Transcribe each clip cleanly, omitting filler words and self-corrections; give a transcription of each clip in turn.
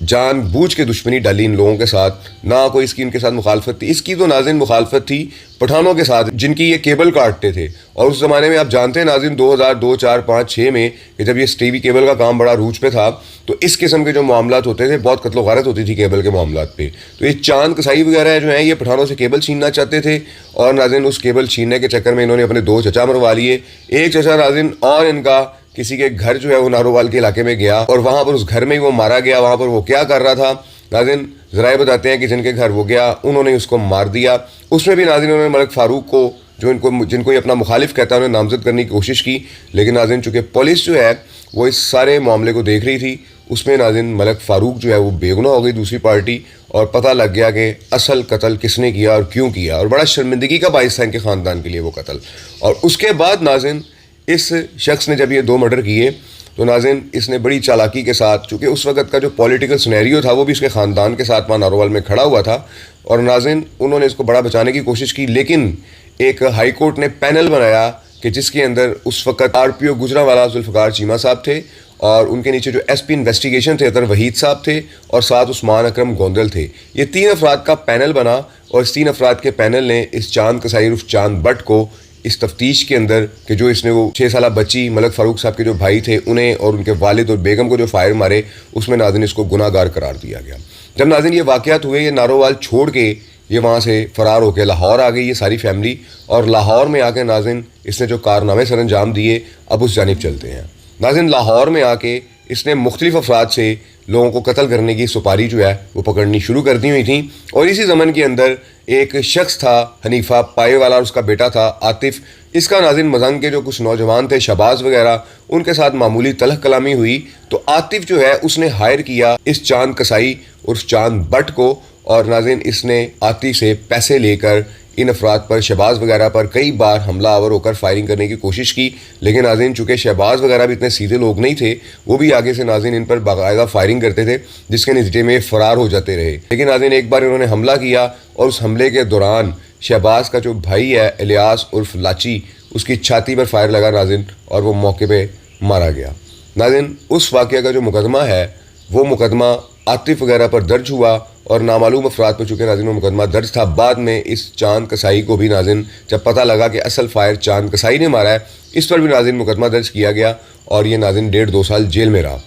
جان بوجھ کے دشمنی ڈالی ان لوگوں کے ساتھ. نہ کوئی اس کی ان کے ساتھ مخالفت تھی. اس کی تو ناظرین مخالفت تھی پٹھانوں کے ساتھ جن کی یہ کیبل کاٹتے تھے. اور اس زمانے میں آپ جانتے ہیں ناظرین 2002 4 5 6 میں کہ جب یہ ٹی وی کیبل کا کام بڑا عروج پہ تھا تو اس قسم کے جو معاملات ہوتے تھے بہت قتل و غارت ہوتی تھی کیبل کے معاملات پہ. تو یہ چاند کسائی وغیرہ جو ہیں یہ پٹھانوں سے کیبل چھیننا چاہتے تھے اور ناظرین اس کیبل چھیننے کے چکر میں انہوں نے اپنے 2 چچا مروا لیے. ایک چچا ناظرین اور ان کا کسی کے گھر جو ہے وہ نارووال کے علاقے میں گیا اور وہاں پر اس گھر میں ہی وہ مارا گیا. وہاں پر وہ کیا کر رہا تھا ناظرین ذرائع بتاتے ہیں کہ جن کے گھر وہ گیا انہوں نے اس کو مار دیا. اس میں بھی ناظرین انہوں نے ملک فاروق کو جن کو یہ اپنا مخالف کہتا ہے انہیں نامزد کرنے کی کوشش کی. لیکن ناظرین چونکہ پولیس جو ہے وہ اس سارے معاملے کو دیکھ رہی تھی اس میں ناظرین ملک فاروق جو ہے وہ بے گناہ ہو گئی دوسری پارٹی اور پتہ لگ گیا کہ اصل قتل کس نے کیا اور کیوں کیا. اور بڑا شرمندگی کا باعث تھا ان کے خاندان کے لیے وہ قتل. اور اس کے بعد ناظرین اس شخص نے جب یہ 2 مرڈر کیے تو ناظرین اس نے بڑی چالاکی کے ساتھ چونکہ اس وقت کا جو پولیٹیکل سنیریو تھا وہ بھی اس کے خاندان کے ساتھ وہاں نارووال میں کھڑا ہوا تھا اور ناظرین انہوں نے اس کو بڑا بچانے کی کوشش کی. لیکن ایک ہائی کورٹ نے پینل بنایا کہ جس کے اندر اس وقت RPO گجرانوالہ ذوالفقار چیمہ صاحب تھے اور ان کے نیچے جو SP انویسٹیگیشن تھے اطہر وحید صاحب تھے اور ساتھ عثمان اکرم گوندل تھے. یہ 3 افراد کا پینل بنا اور اس 3 افراد کے پینل نے اس چاند کسائی عرف چاند بٹ کو اس تفتیش کے اندر کہ جو اس نے وہ 6 سالہ بچی ملک فاروق صاحب کے جو بھائی تھے انہیں اور ان کے والد اور بیگم کو جو فائر مارے اس میں ناظرین اس کو گناہ گار قرار دیا گیا. جب ناظرین یہ واقعات ہوئے یہ نارووال چھوڑ کے یہ وہاں سے فرار ہو کے لاہور آ گئی یہ ساری فیملی اور لاہور میں آ کے ناظرین اس نے جو کارنامے سر انجام دیے اب اس جانب چلتے ہیں. ناظرین لاہور میں آ کے اس نے مختلف افراد سے لوگوں کو قتل کرنے کی سپاری جو ہے وہ پکڑنی شروع کر دی ہوئی تھیں. اور اسی زمن کے اندر ایک شخص تھا حنیفہ پائے والا اور اس کا بیٹا تھا عاطف. اس کا ناظرین مزنگ کے جو کچھ نوجوان تھے شہباز وغیرہ ان کے ساتھ معمولی تلخ کلامی ہوئی تو عاطف جو ہے اس نے ہائر کیا اس چاند کسائی عرف چاند بٹ کو اور ناظرین اس نے عاطف سے پیسے لے کر ان افراد پر شہباز وغیرہ پر کئی بار حملہ آور ہو کر فائرنگ کرنے کی کوشش کی. لیکن ناظرین چونکہ شہباز وغیرہ بھی اتنے سیدھے لوگ نہیں تھے وہ بھی آگے سے ناظرین ان پر باقاعدہ فائرنگ کرتے تھے جس کے نتیجے میں فرار ہو جاتے رہے. لیکن ناظرین ایک بار انہوں نے حملہ کیا اور اس حملے کے دوران شہباز کا جو بھائی ہے الیاس عرف لاچی اس کی چھاتی پر فائر لگا ناظرین اور وہ موقع پہ مارا گیا. ناظرین اس واقعہ کا جو مقدمہ ہے وہ مقدمہ عاطف وغیرہ پر درج ہوا اور نامعلوم افراد پر چونکہ ناظرین وہ مقدمہ درج تھا. بعد میں اس چاند کسائی کو بھی ناظرین جب پتہ لگا کہ اصل فائر چاند کسائی نے مارا ہے اس پر بھی ناظرین مقدمہ درج کیا گیا اور یہ ناظرین 1.5-2 سال جیل میں رہا.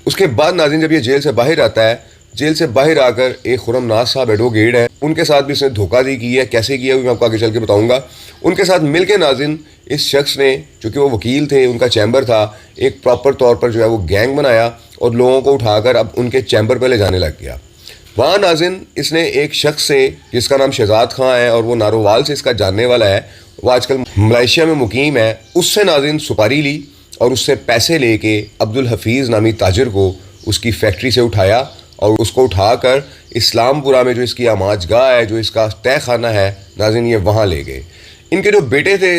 اس کے بعد ناظرین جب یہ جیل سے باہر آتا ہے جیل سے باہر آ کر ایک خرم ناز صاحب ایڈوکیٹ ہیں ان کے ساتھ بھی اس نے دھوکہ دی کی ہے. کیسے کیا وہ میں آپ کو آگے چل کے بتاؤں گا. ان کے ساتھ مل کے ناظرین اس شخص نے چونکہ وہ وکیل تھے ان کا چیمبر تھا ایک پراپر طور پر جو ہے وہ گینگ بنایا اور لوگوں کو اٹھا کر اب ان کے چیمبر پہ لے جانے لگ گیا. وہاں ناظرین اس نے ایک شخص سے جس کا نام شہزاد خان ہے اور وہ نارووال سے اس کا جاننے والا ہے وہ آج کل ملائیشیا میں مقیم ہے اس سے ناظرین سپاری لی اور اس سے پیسے لے کے عبدالحفیظ نامی تاجر کو اس کی فیکٹری سے اٹھایا اور اس کو اٹھا کر اسلام پورہ میں جو اس کی آماج گاہ ہے جو اس کا تہہ خانہ ہے ناظرین یہ وہاں لے گئے. ان کے جو بیٹے تھے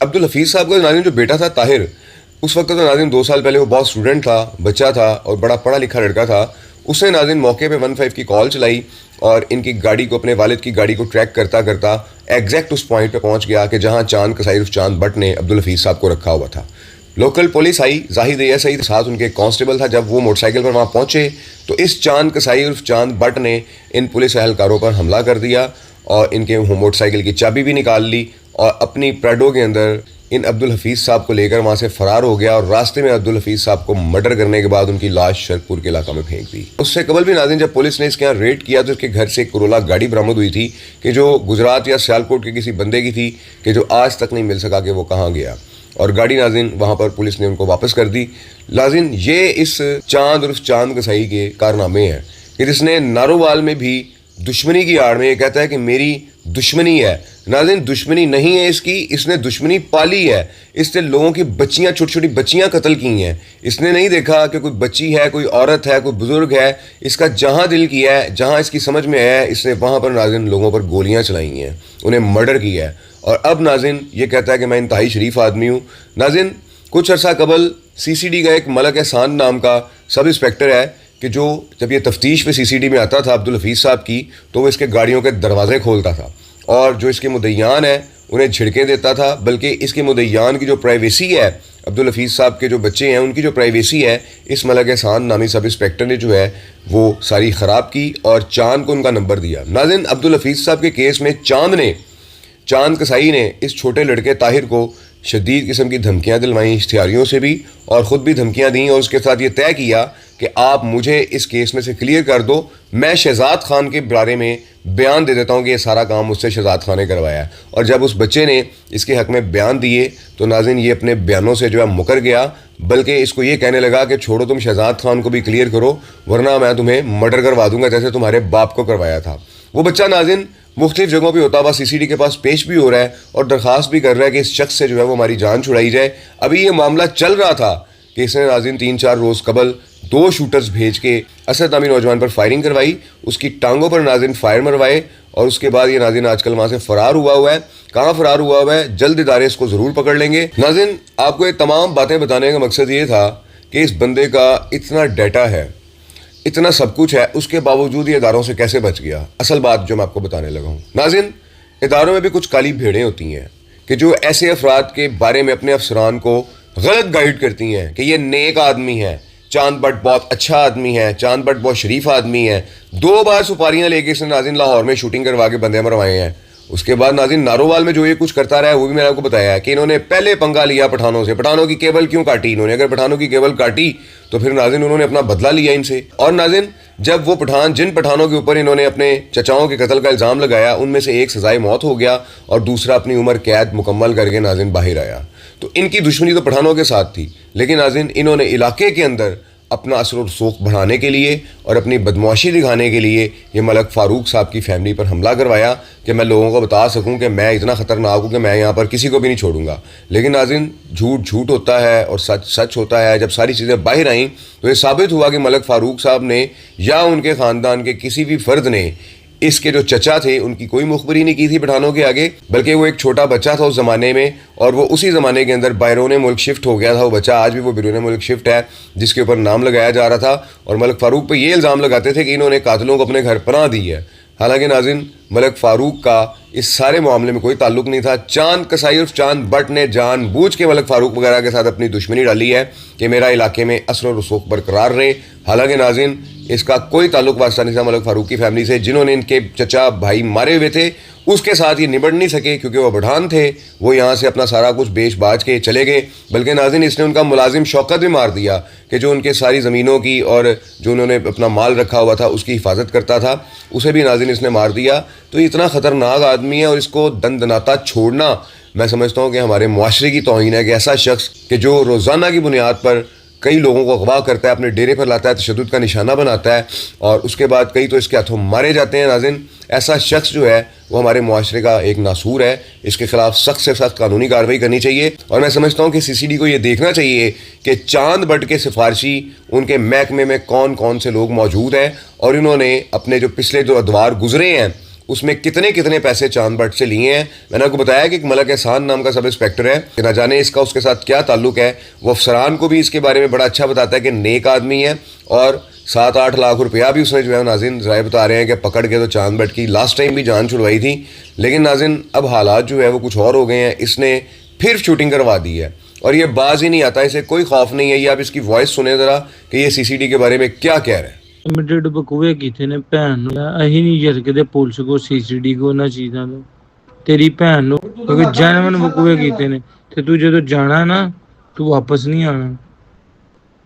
عبدالحفیظ صاحب کا ناظرین جو بیٹا تھا طاہر اس وقت تو ناظرین 2 سال پہلے وہ بہت اسٹوڈنٹ تھا بچہ تھا اور بڑا پڑھا لکھا لڑکا تھا. اس نے ناظرین موقع پہ 15 کی کال چلائی اور ان کی گاڑی کو اپنے والد کی گاڑی کو ٹریک کرتا کرتا ایگزیکٹ اس پوائنٹ پہ پہنچ گیا کہ جہاں چاند کسائی عرف چاند بٹ نے عبدالحفیظ صاحب کو رکھا ہوا تھا. لوکل پولیس آئی زاہد ASI ساتھ ان کے کانسٹیبل تھا. جب وہ موٹر سائیکل پر وہاں پہنچے تو اس چاند کسائی عرف چاند بٹ نے ان پولیس اہلکاروں پر حملہ کر دیا اور ان کے موٹر سائیکل کی چابی بھی نکال لی اور اپنی پریڈو کے اندر ان عبدالحفیظ صاحب کو لے کر وہاں سے فرار ہو گیا اور راستے میں عبدالحفیظ صاحب کو مرڈر کرنے کے بعد ان کی لاش شرپور کے علاقہ میں پھینک دی. اس سے قبل بھی ناظرین جب پولیس نے اس کے یہاں ریڈ کیا تو اس کے گھر سے ایک کرولا گاڑی برآمد ہوئی تھی کہ جو گجرات یا سیالکوٹ کے کسی بندے کی تھی کہ جو آج تک نہیں مل سکا کہ وہ کہاں گیا اور گاڑی ناظرین وہاں پر پولیس نے ان کو واپس کر دی. ناظرین یہ اس چاند عرف چاند کسائی کے کارنامے ہیں کہ جس نے نارووال میں بھی دشمنی کی آڑ میں یہ کہتا ہے کہ میری دشمنی ہے. ناظرین دشمنی نہیں ہے اس نے دشمنی پالی ہے. اس نے لوگوں کی بچیاں چھوٹی چھوٹی بچیاں قتل کی ہیں. اس نے نہیں دیکھا کہ کوئی بچی ہے کوئی عورت ہے کوئی بزرگ ہے. اس کا جہاں دل کیا ہے جہاں اس کی سمجھ میں آیا ہے اس نے وہاں پر ناظرین لوگوں پر گولیاں چلائی ہیں انہیں مرڈر کیا ہے. اور اب ناظرین یہ کہتا ہے کہ میں انتہائی شریف آدمی ہوں. ناظرین کچھ عرصہ قبل CCD کا ایک ملک احسان نام کا سب انسپیکٹر ہے کہ جو جب یہ تفتیش پہ CCD میں آتا تھا عبدالحفیظ صاحب کی تو وہ اس کے گاڑیوں کے دروازے کھولتا تھا اور جو اس کے مدعیان ہیں انہیں جھڑکیں دیتا تھا. بلکہ اس کے مدعیان کی جو پرائیویسی ہے عبدالحفیظ صاحب کے جو بچے ہیں ان کی جو پرائیویسی ہے اس ملک احسان نامی سب انسپیکٹر نے جو ہے وہ ساری خراب کی اور چاند کو ان کا نمبر دیا. ناظرین, عبدالحفیظ صاحب کے کیس میں چاند کسائی نے اس چھوٹے لڑکے طاہر کو شدید قسم کی دھمکیاں دلوائیں, اشتہاریوں سے بھی, اور خود بھی دھمکیاں دیں, اور اس کے ساتھ یہ طے کیا کہ آپ مجھے اس کیس میں سے کلیئر کر دو, میں شہزاد خان کے بارے میں بیان دے دیتا ہوں کہ یہ سارا کام مجھ سے شہزاد خان نے کروایا ہے. اور جب اس بچے نے اس کے حق میں بیان دیے تو ناظرین یہ اپنے بیانوں سے جو ہے مکر گیا, بلکہ اس کو یہ کہنے لگا کہ چھوڑو تم شہزاد خان کو بھی کلیئر کرو ورنہ میں تمہیں مرڈر کروا دوں گا جیسے تمہارے باپ کو کروایا تھا. وہ بچہ ناظرین مختلف جگہوں پہ ہوتا ہوا CCD کے پاس پیش بھی ہو رہا ہے اور درخواست بھی کر رہا ہے کہ اس شخص سے جو ہے وہ ہماری جان چھڑائی جائے. ابھی یہ معاملہ چل رہا تھا کہ اس نے ناظرین 3-4 روز قبل 2 شوٹرز بھیج کے اسد نامی نوجوان پر فائرنگ کروائی, اس کی ٹانگوں پر ناظرین فائر مروائے, اور اس کے بعد یہ ناظرین آج کل وہاں سے فرار ہوا ہے. کہاں فرار ہوا ہے؟ جلد ادارے اس کو ضرور پکڑ لیں گے. ناظرین, آپ کو یہ تمام باتیں بتانے کا مقصد یہ تھا کہ اس بندے کا اتنا ڈیٹا ہے, اتنا سب کچھ ہے, اس کے باوجود یہ اداروں سے کیسے بچ گیا. اصل بات جو میں آپ کو بتانے لگا ہوں ناظرین, اداروں میں بھی کچھ کالی بھیڑیں ہوتی ہیں کہ جو ایسے افراد کے بارے میں اپنے افسران کو غلط گائیڈ کرتی ہیں کہ یہ نیک آدمی ہے, چاند بٹ بہت اچھا آدمی ہے, چاند بٹ بہت شریف آدمی ہے. 2 بار سپاریاں لے کے اس نے ناظرین لاہور میں شوٹنگ کروا کے بندے مروائے ہیں. اس کے بعد ناظرین نارووال میں جو یہ کچھ کرتا رہا ہے وہ بھی میں نے آپ کو بتایا ہے کہ انہوں نے پہلے پنگا لیا پٹھانوں سے. پٹھانوں کی کیبل کیوں کاٹی انہوں نے؟ اگر پٹھانوں کی کیبل کاٹی تو پھر ناظرین انہوں نے اپنا بدلہ لیا ان سے. اور ناظرین جب وہ جن پٹھانوں کے اوپر انہوں نے اپنے چچاؤں کے قتل کا الزام لگایا ان میں سے ایک سزائے موت ہو گیا اور دوسرا اپنی عمر قید مکمل کر کے ناظرین باہر آیا. تو ان کی دشمنی تو پٹھانوں کے ساتھ تھی, لیکن ناظرین انہوں نے علاقے کے اندر اپنا اثر و رسوخ بڑھانے کے لیے اور اپنی بدمعاشی دکھانے کے لیے یہ ملک فاروق صاحب کی فیملی پر حملہ کروایا کہ میں لوگوں کو بتا سکوں کہ میں اتنا خطرناک ہوں کہ میں یہاں پر کسی کو بھی نہیں چھوڑوں گا. لیکن ناظرین جھوٹ ہوتا ہے اور سچ ہوتا ہے. جب ساری چیزیں باہر آئیں تو یہ ثابت ہوا کہ ملک فاروق صاحب نے یا ان کے خاندان کے کسی بھی فرد نے اس کے جو چچا تھے ان کی کوئی مخبری نہیں کی تھی پٹھانوں کے آگے, بلکہ وہ ایک چھوٹا بچہ تھا اس زمانے میں, اور وہ اسی زمانے کے اندر بیرون ملک شفٹ ہو گیا تھا. وہ بچہ آج بھی وہ بیرون ملک شفٹ ہے جس کے اوپر نام لگایا جا رہا تھا, اور ملک فاروق پہ یہ الزام لگاتے تھے کہ انہوں نے قاتلوں کو اپنے گھر پناہ دی ہے. حالانکہ ناظرین ملک فاروق کا اس سارے معاملے میں کوئی تعلق نہیں تھا. چاند کسائی اور چاند بٹ نے جان بوجھ کے ملک فاروق وغیرہ کے ساتھ اپنی دشمنی ڈالی ہے کہ میرا علاقے میں اثر و رسوخ برقرار رہے. حالانکہ ناظرین اس کا کوئی تعلق واسطہ نہیں تھا ملک فاروق کی فیملی سے. جنہوں نے ان کے چچا بھائی مارے ہوئے تھے اس کے ساتھ یہ نبڑ نہیں سکے کیونکہ وہ پٹھان تھے, وہ یہاں سے اپنا سارا کچھ بیچ باچ کے چلے گئے. بلکہ ناظرین اس نے ان کا ملازم شوکت بھی مار دیا کہ جو ان کے ساری زمینوں کی اور جو انہوں نے اپنا مال رکھا ہوا تھا اس کی حفاظت کرتا تھا, اسے بھی ناظرین اس نے مار دیا. تو یہ اتنا خطرناک آدمی ہے اور اس کو دندناتا چھوڑنا میں سمجھتا ہوں کہ ہمارے معاشرے کی توہین ہے کہ ایسا شخص کہ جو روزانہ کی بنیاد پر کئی لوگوں کو اغوا کرتا ہے, اپنے ڈیرے پر لاتا ہے, تشدد کا نشانہ بناتا ہے, اور اس کے بعد کئی تو اس کے ہاتھوں مارے جاتے ہیں. ناظرین ایسا شخص جو ہے وہ ہمارے معاشرے کا ایک ناسور ہے, اس کے خلاف سخت سے سخت قانونی کارروائی کرنی چاہیے. اور میں سمجھتا ہوں کہ CCD کو یہ دیکھنا چاہیے کہ چاند بٹ کے سفارشی ان کے محکمے میں کون کون سے لوگ موجود ہیں اور انہوں نے اپنے جو پچھلے جو ادوار گزرے ہیں اس میں کتنے پیسے چاند بٹ سے لیے ہیں. میں نے آپ کو بتایا کہ ایک ملک احسان نام کا سب انسپیکٹر ہے کہ نہ جانے اس کا اس کے ساتھ کیا تعلق ہے. وہ افسران کو بھی اس کے بارے میں بڑا اچھا بتاتا ہے کہ نیک آدمی ہے, اور 7-8 لاکھ روپیہ بھی اس نے جو ہے ناظرین ذرائع بتا رہے ہیں کہ پکڑ کے تو چاند بٹ کی لاسٹ ٹائم بھی جان چھڑوائی تھی. لیکن ناظرین اب حالات جو ہے وہ کچھ اور ہو گئے ہیں, اس نے پھر شوٹنگ کروا دی ہے اور یہ باز ہی نہیں آتا, اسے کوئی خوف نہیں ہے. یہ آپ اس کی وائس سنیں ذرا کہ یہ CCD کے بارے میں کیا کہہ رہے ہیں. لمیٹڈ بکوے کیتے نے بھن اہی نہیں جھرکدے پولیس کو CCD کو نہ چیزاں تو تیری بھن نو کیونکہ جینون بکوے کیتے نے تے تو جدوں جانا نا تو واپس نہیں آنا.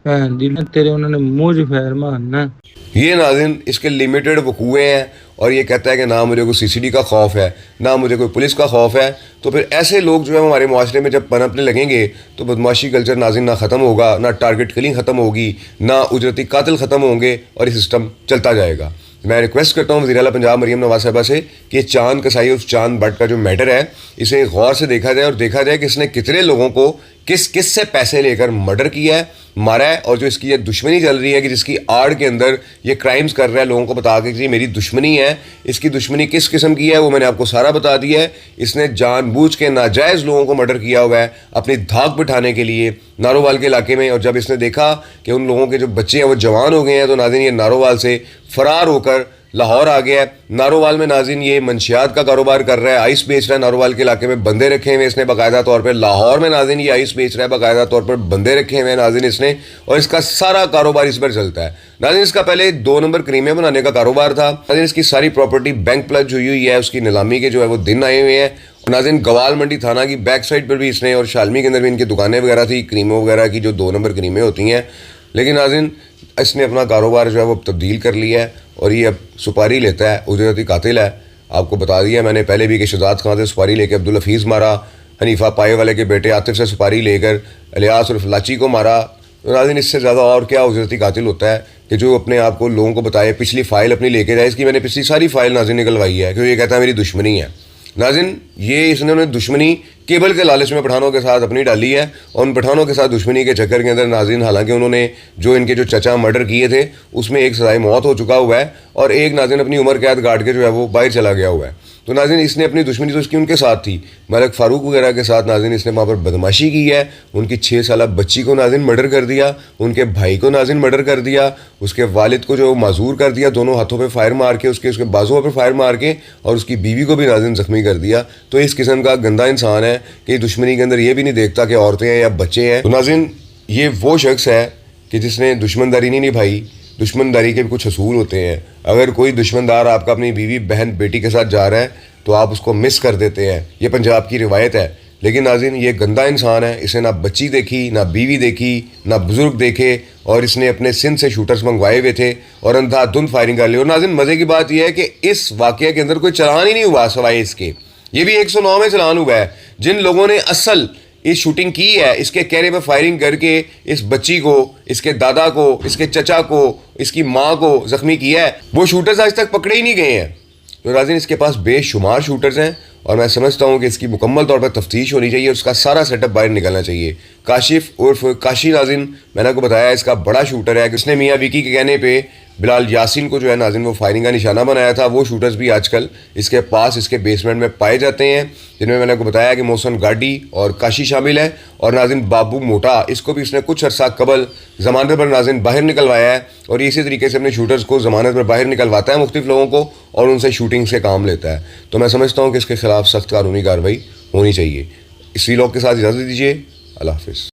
بھن دی تیرے انہوں نے منہ فیر مارنا. یہ ناظرین اس کے لمیٹڈ وقوعے ہیں اور یہ کہتا ہے کہ نہ مجھے کوئی CCD کا خوف ہے نہ مجھے کوئی پولیس کا خوف ہے. تو پھر ایسے لوگ جو ہے ہمارے معاشرے میں جب پنپنے لگیں گے تو بدمعاشی کلچر ناظرین نہ ختم ہوگا, نہ ٹارگٹ کلنگ ختم ہوگی, نہ اجرتی قاتل ختم ہوں گے, اور یہ سسٹم چلتا جائے گا. میں ریکویسٹ کرتا ہوں وزیر اعلیٰ پنجاب مریم نواز صاحبہ سے کہ چاند کسائی اور چاند بٹ کا جو میٹر ہے اسے غور سے دیکھا جائے اور دیکھا جائے کہ اس نے کتنے لوگوں کو کس سے پیسے لے کر مرڈر کیا ہے, مارا ہے, اور جو اس کی یہ دشمنی چل رہی ہے کہ جس کی آڑ کے اندر یہ کرائمز کر رہا ہے لوگوں کو بتا کے کہ میری دشمنی ہے, اس کی دشمنی کس قسم کی ہے وہ میں نے آپ کو سارا بتا دیا ہے. اس نے جان بوجھ کے ناجائز لوگوں کو مرڈر کیا ہوا ہے اپنی دھاک بٹھانے کے لیے نارووال کے علاقے میں. اور جب اس نے دیکھا کہ ان لوگوں کے جو بچے ہیں وہ جوان ہو گئے ہیں تو ناظرین یہ نارووال سے فرار ہو کر لاہور آ گیا ہے. نارووال میں ناظرین یہ منشیات کا کاروبار کر رہا ہے, آئس بیچ رہا ہے. نارووال کے علاقے میں بندے رکھے ہوئے اس نے باقاعدہ طور پہ. لاہور میں ناظرین یہ آئس بیچ رہا ہے, باقاعدہ طور پر بندے رکھے ہوئے ہیں ناظرین اس نے, اور اس کا سارا کاروبار اس پر چلتا ہے. ناظرین اس کا پہلے 2 نمبر کریمیں بنانے کا کاروبار تھا. ناظرین اس کی ساری پراپرٹی بینک پلج ہوئی ہے, اس کی نیلامی کے جو ہے وہ دن آئے ہوئے ہیں. ناظرین گوال منڈی تھانہ کی بیک سائڈ پر بھی اس نے, اور شالمی کے اندر بھی ان کی دکانیں وغیرہ تھی کریموں وغیرہ کی جو 2 نمبر کریمیں ہوتی ہیں. لیکن ناظرین اس نے اپنا کاروبار جو ہے وہ تبدیل کر لیا ہے, اور یہ اب سپاری لیتا ہے. اجرتی قاتل ہے, آپ کو بتا دیا میں نے پہلے بھی کہ شہزاد خان سے سپاری لے کے عبدالحفیظ مارا, حنیفہ پائے والے کے بیٹے عاطف سے سپاری لے کر الیاس اور فلاچی کو مارا. ناظرین اس سے زیادہ اور کیا اجرتی قاتل ہوتا ہے کہ جو اپنے آپ کو لوگوں کو بتائے, پچھلی فائل اپنی لے کے جائے. اس کی میں نے پچھلی ساری فائل ناظرین نکلوائی ہے کیونکہ یہ کہتا ہے میری دشمنی ہے. ناظرین یہ اس نے دشمنی کیبل کے لالچ میں پٹھانوں کے ساتھ اپنی ڈالی ہے, اور ان پٹھانوں کے ساتھ دشمنی کے چکر کے اندر ناظرین حالانکہ انہوں نے جو ان کے جو چچا مرڈر کیے تھے اس میں ایک سزائے موت ہو چکا ہوا ہے, اور ایک ناظرین اپنی عمر قید کاٹ کے جو ہے وہ باہر چلا گیا ہوا ہے. تو ناظرین اس نے اپنی دشمنی تو اس کی ان کے ساتھ تھی, ملک فاروق وغیرہ کے ساتھ. ناظرین اس نے وہاں پر بدماشی کی ہے, ان کی 6 سالہ بچی کو ناظرین مرڈر کر دیا, ان کے بھائی کو ناظرین مرڈر کر دیا, اس کے والد کو جو معذور کر دیا, دونوں ہاتھوں پہ فائر مار کے, اس کے بازوؤں پہ فائر مار کے, اور اس کی بیوی کو بھی ناظرین زخمی کر دیا. تو اس قسم کا گندا انسان ہے کہ دشمنی کے اندر یہ بھی نہیں دیکھتا کہ عورتیں ہیں یا بچے ہیں. تو ناظرین یہ وہ شخص ہے کہ جس نے دشمنداری نہیں نبھائی. دشمنداری کے بھی کچھ اصول ہوتے ہیں. اگر کوئی دشمندار آپ کا اپنی بیوی بہن بیٹی کے ساتھ جا رہا ہے تو آپ اس کو مس کر دیتے ہیں, یہ پنجاب کی روایت ہے. لیکن ناظرین یہ گندا انسان ہے, اسے نہ بچی دیکھی, نہ بیوی دیکھی, نہ بزرگ دیکھے, اور اس نے اپنے سندھ سے شوٹرز منگوائے ہوئے تھے اور اندھا دھند فائرنگ کر لی. اور ناظرین مزے کی بات یہ ہے کہ اس واقعے کے اندر کوئی چلان ہی نہیں ہوا سوائے اس کے. یہ بھی 109 میں چلان ہوا ہے. جن لوگوں نے اصل اس شوٹنگ کی ہے, اس کے چہرے پہ فائرنگ کر کے اس بچی کو, اس کے دادا کو, اس کے چچا کو, اس کی ماں کو زخمی کیا ہے, وہ شوٹرز آج تک پکڑے ہی نہیں گئے ہیں. تو ناظرین اس کے پاس بے شمار شوٹرز ہیں, اور میں سمجھتا ہوں کہ اس کی مکمل طور پر تفتیش ہونی چاہیے, اس کا سارا سیٹ اپ باہر نکلنا چاہیے. کاشف عرف کاشی ناظرین میں نے آپ کو بتایا اس کا بڑا شوٹر ہے, اس نے میاں وکی کے کہنے پہ بلال یاسین کو جو ہے ناظرین وہ فائرنگ کا نشانہ بنایا تھا. وہ شوٹرز بھی آج کل اس کے پاس اس کے بیسمنٹ میں پائے جاتے ہیں, جن میں نے آپ کو بتایا کہ محسن گاڈی اور کاشی شامل ہے. اور ناظرین بابو موٹا, اس کو بھی اس نے کچھ عرصہ قبل ضمانت پر ناظرین باہر نکلوایا ہے, اور اسی طریقے سے اپنے شوٹرز کو ضمانت پر باہر نکلواتا ہے مختلف لوگوں کو, اور ان سے شوٹنگ سے کام لیتا ہے. تو میں سمجھتا ہوں کہ اس کے خلاف سخت قانونی کارروائی ہونی چاہیے. اس ویلاگ کے ساتھ اجازت دیجیے. اللہ حافظ.